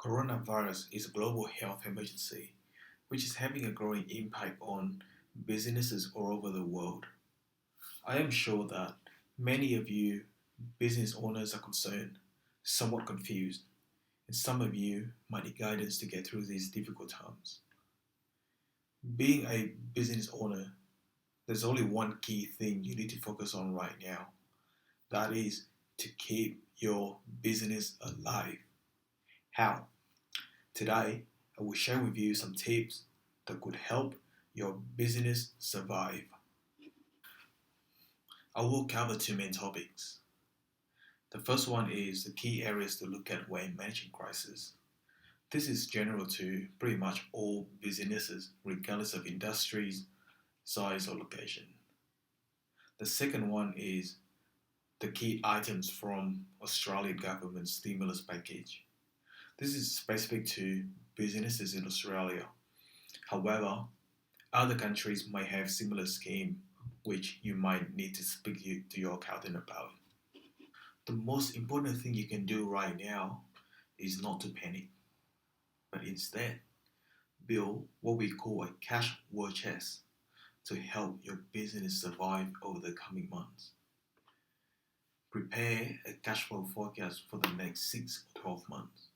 Coronavirus is a global health emergency which is having a growing impact on businesses all over the world. I am sure that many of you business owners are concerned, somewhat confused, and some of you might need guidance to get through these difficult times. Being a business owner, there's only one key thing you need to focus on right now. That is to keep your business alive. How? Today, I will share with you some tips that could help your business survive. I will cover two main topics. The first one is the key areas to look at when managing crisis. This is general to pretty much all businesses, regardless of industries, size, or location. The second one is the key items from Australian government stimulus package. This is specific to businesses in Australia. However, other countries might have similar scheme which you might need to speak to your accountant about. The most important thing you can do right now is not to panic, but instead build what we call a cash war chest to help your business survive over the coming months. Prepare a cash flow forecast for the next 6 or 12 months.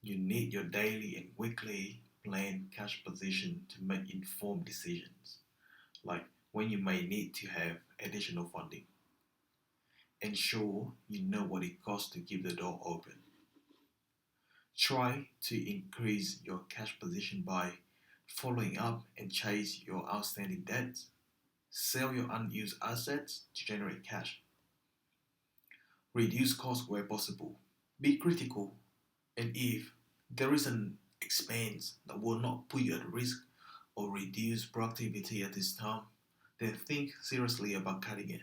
You need your daily and weekly planned cash position to make informed decisions, like when you may need to have additional funding. Ensure you know what it costs to keep the door open. Try to increase your cash position by following up and chase your outstanding debts. Sell your unused assets to generate cash. Reduce costs where possible. Be critical, and if there is an expense that will not put you at risk or reduce productivity at this time, then think seriously about cutting it.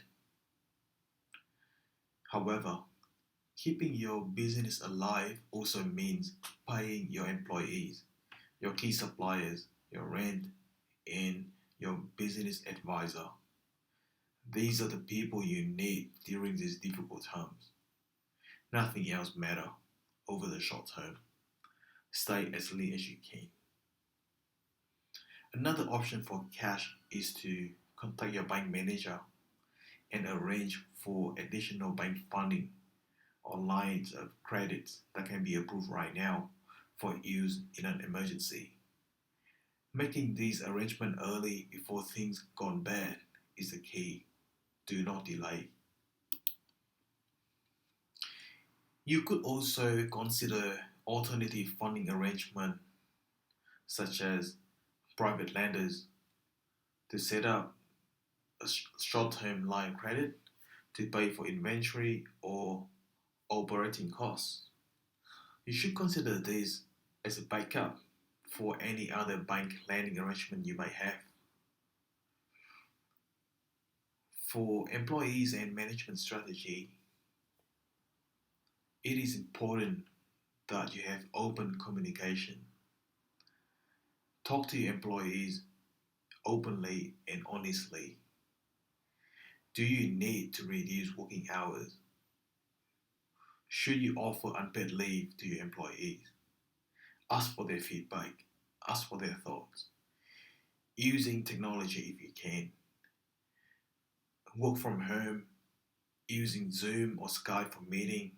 However, keeping your business alive also means paying your employees, your key suppliers, your rent, and your business advisor. These are the people you need during these difficult times. Nothing else matters over the short term. Stay as lean as you can. Another option for cash is to contact your bank manager and arrange for additional bank funding or lines of credits that can be approved right now for use in an emergency. Making these arrangements early before things gone bad is the key. Do not delay. You could also consider alternative funding arrangement such as private lenders to set up a short-term line of credit to pay for inventory or operating costs. You should consider this as a backup for any other bank lending arrangement you may have. For employees and management strategy, it is important that you have open communication. Talk to your employees openly and honestly. Do you need to reduce working hours? Should you offer unpaid leave to your employees? Ask for their feedback. Ask for their thoughts. Using technology if you can. Work from home, using Zoom or Skype for meeting.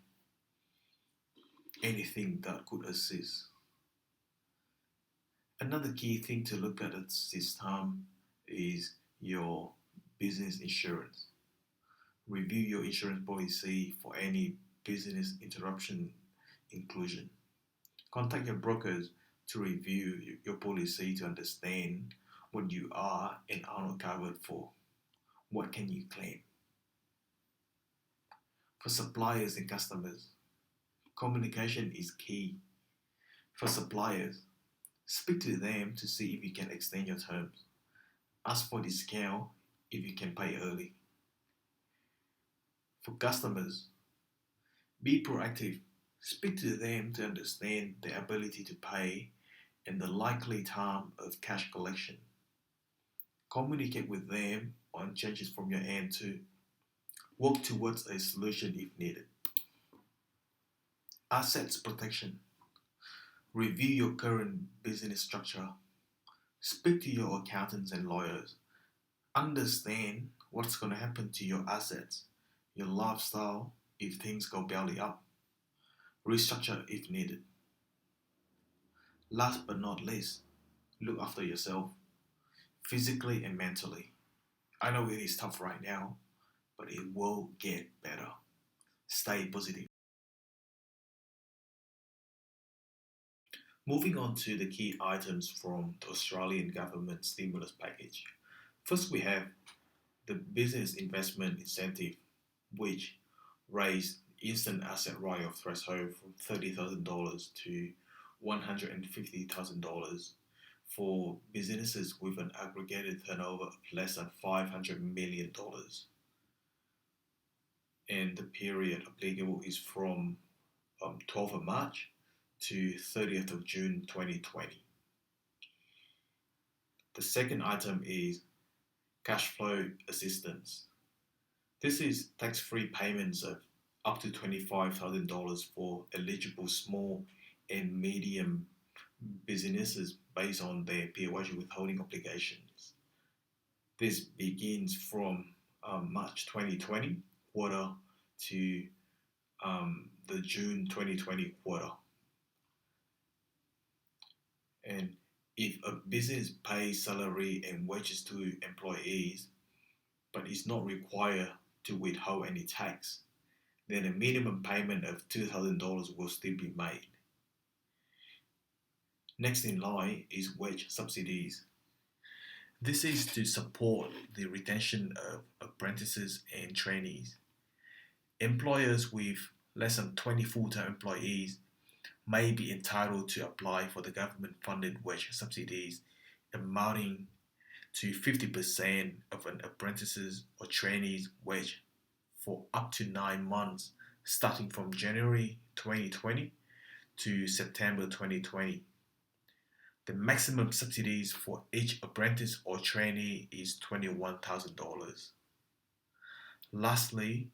Anything that could assist. Another key thing to look at this time is your business insurance. Review your insurance policy for any business interruption inclusion. Contact your brokers to review your policy to understand what you are and are not covered for. What can you claim? For suppliers and customers, communication is key. For suppliers, speak to them to see if you can extend your terms. Ask for discount if you can pay early. For customers, be proactive. Speak to them to understand their ability to pay and the likely time of cash collection. Communicate with them on changes from your end to work towards a solution if needed. Assets protection. Review your current business structure. Speak to your accountants and lawyers. Understand what's going to happen to your assets, your lifestyle if things go belly up. Restructure if needed. Last but not least, look after yourself, physically and mentally. I know it is tough right now, but it will get better. Stay positive. Moving on to the key items from the Australian government stimulus package. First, we have the business investment incentive, which raised instant asset write-off threshold from $30,000 to $150,000 for businesses with an aggregated turnover of less than $500 million. And the period applicable is from 12th of March to 30th of June 2020. The second item is cash flow assistance. This is tax-free payments of up to $25,000 for eligible small and medium businesses based on their PAYG withholding obligations. This begins from March 2020 quarter to the June 2020 quarter. And if a business pays salary and wages to employees but is not required to withhold any tax, then a minimum payment of $2,000 will still be made. Next in line is wage subsidies. This is to support the retention of apprentices and trainees. Employers with less than 20 full-time employees may be entitled to apply for the government-funded wage subsidies amounting to 50% of an apprentice's or trainee's wage for up to 9 months, starting from January 2020 to September 2020. The maximum subsidies for each apprentice or trainee is $21,000. Lastly,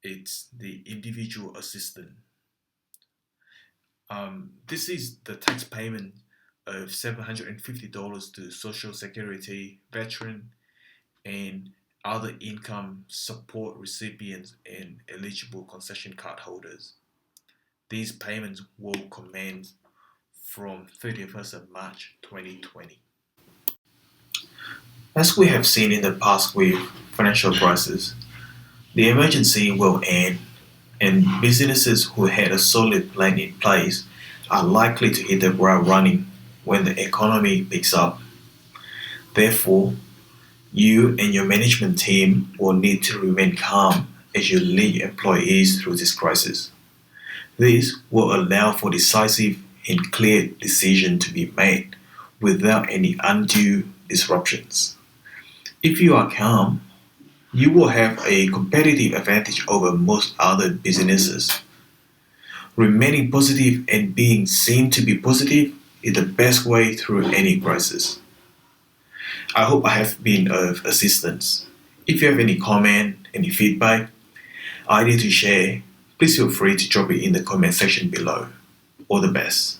it's the individual assistant. This is the tax payment of $750 to Social Security, veteran, and other income support recipients and eligible concession card holders. These payments will commence from 31st of March 2020. As we have seen in the past with financial crisis, the emergency will end and businesses who had a solid plan in place are likely to hit the ground running when the economy picks up. Therefore, you and your management team will need to remain calm as you lead employees through this crisis. This will allow for decisive and clear decisions to be made without any undue disruptions. If you are calm, you will have a competitive advantage over most other businesses. Remaining positive and being seen to be positive is the best way through any crisis. I hope I have been of assistance. If you have any comment, any feedback, idea to share, please feel free to drop it in the comment section below. All the best.